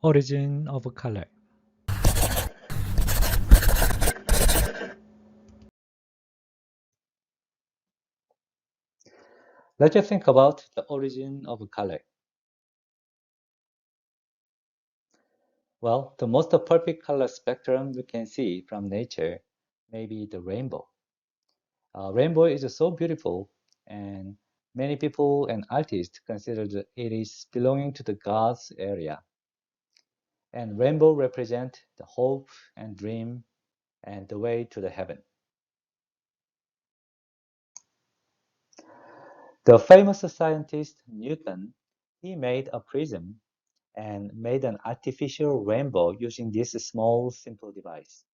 Origin of color. Let's just think about the origin of color. Well, the most perfect color spectrum we can see from nature may be the rainbow. Rainbow is so beautiful, and many people and artists consider that it is belonging to the God's area. And rainbow represent the hope and dream and the way to the heaven. The famous scientist Newton, he made a prism and made an artificial rainbow using this small, simple device.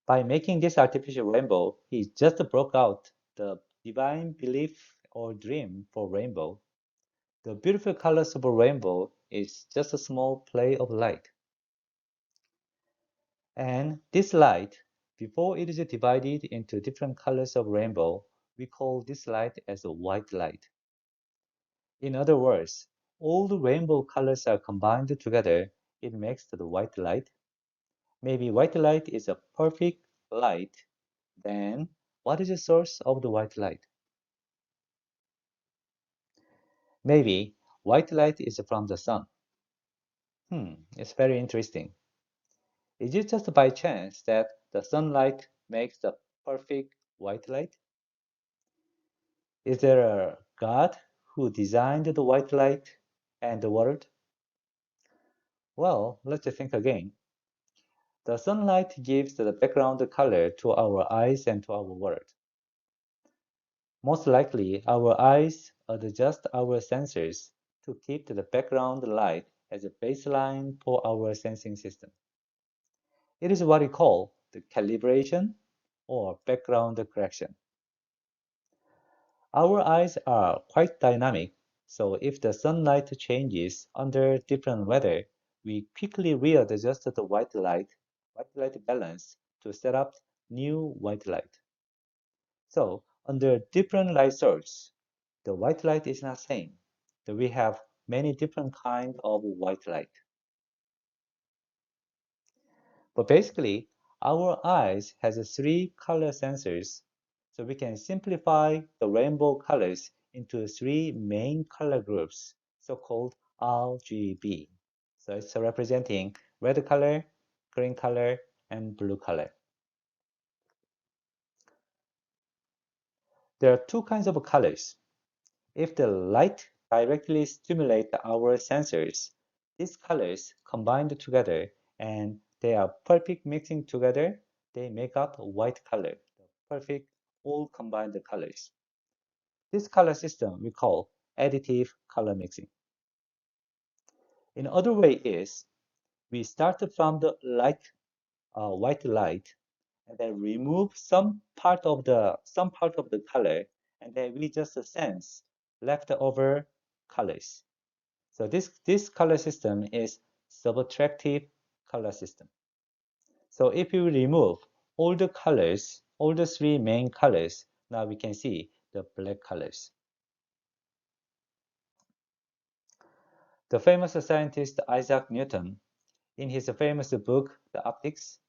By making this artificial rainbow, he just broke out the divine belief or dream for rainbow. The beautiful colors of a rainbow is just a small play of light. And this light, before it is divided into different colors of rainbow, we call this light as a white light. In other words, all the rainbow colors are combined together. It makes the white light. Maybe white light is a perfect light. Then, what is the source of the white light? Maybe white light is from the sun. It's very interesting. Is it just by chance that the sunlight makes the perfect white light? Is there a God who designed the white light and the world? Well, let's think again. The sunlight gives the background color to our eyes and to our world. Most likely, our eyes adjust our sensors to keep the background light as a baseline for our sensing system. It is what we call the calibration or background correction. Our eyes are quite dynamic, so if the sunlight changes under different weather, we quickly readjust the white light balance to set up new white light. So under different light source, the white light is not same. So we have many different kind of white light. But basically, our eyes has three color sensors, so we can simplify the rainbow colors into three main color groups, so-called RGB. So it's representing red color, green color, and blue color. There are two kinds of colors. If the light directly stimulates our sensors, these colors combined together and they are perfect mixing together, they make up a white color, the perfect all combined colors. This color system we call additive color mixing. In other way is we start from the white light and then remove some part of the color and then we just sense leftover colors. So this color system is subtractive color system. So if you remove all the colors, all the three main colors, now we can see the black colors. The famous scientist Isaac Newton, in his famous book, The Optics,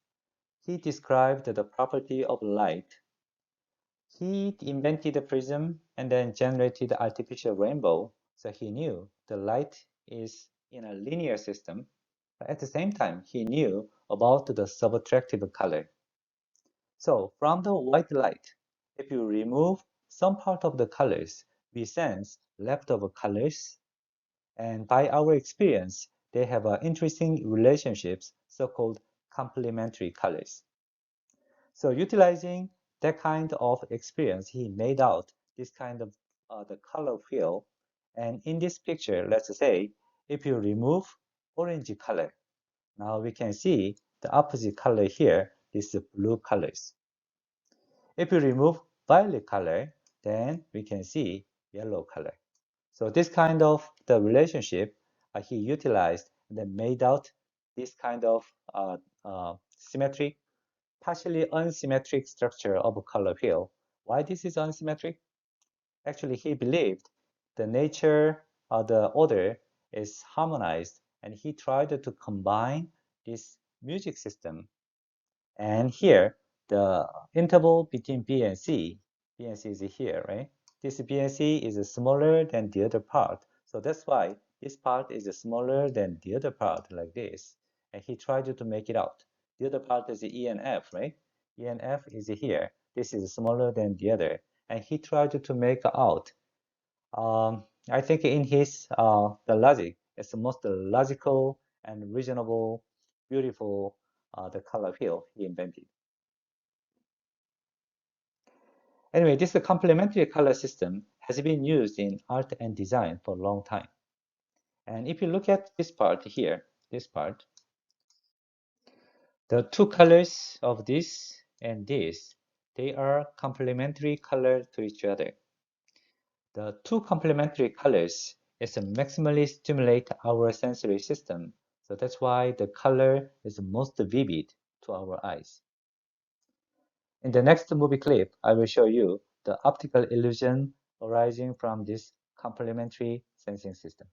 he described the property of light. He invented the prism and then generated the artificial rainbow. So he knew the light is in a linear system. But at the same time, he knew about the subtractive color. So from the white light, if you remove some part of the colors, we sense leftover colors. And by our experience, they have interesting relationships, so-called complementary colors. So utilizing that kind of experience, he made out this kind of the color wheel. And in this picture, let's say, if you remove orange color, now we can see the opposite color here is the blue colors. If you remove violet color, then we can see yellow color. So this kind of the relationship he utilized and then made out this kind of symmetric partially unsymmetric structure of a color wheel. Why this is unsymmetric? Actually, he believed the nature of the order is harmonized and he tried to combine this music system. And here, the interval between B and C is here, right? This B and C is smaller than the other part. So that's why this part is smaller than the other part, like this. And he tried to make it out. The other part is E and F, right? E and F is here. This is smaller than the other. And he tried to make out. I think in his the logic, it's the most logical and reasonable, beautiful the color wheel he invented. Anyway, this complementary color system has been used in art and design for a long time. And if you look at this part here, this part, the two colors of this and this, they are complementary color to each other. The two complementary colors is to maximally stimulate our sensory system. So that's why the color is most vivid to our eyes. In the next movie clip, I will show you the optical illusion arising from this complementary sensing system.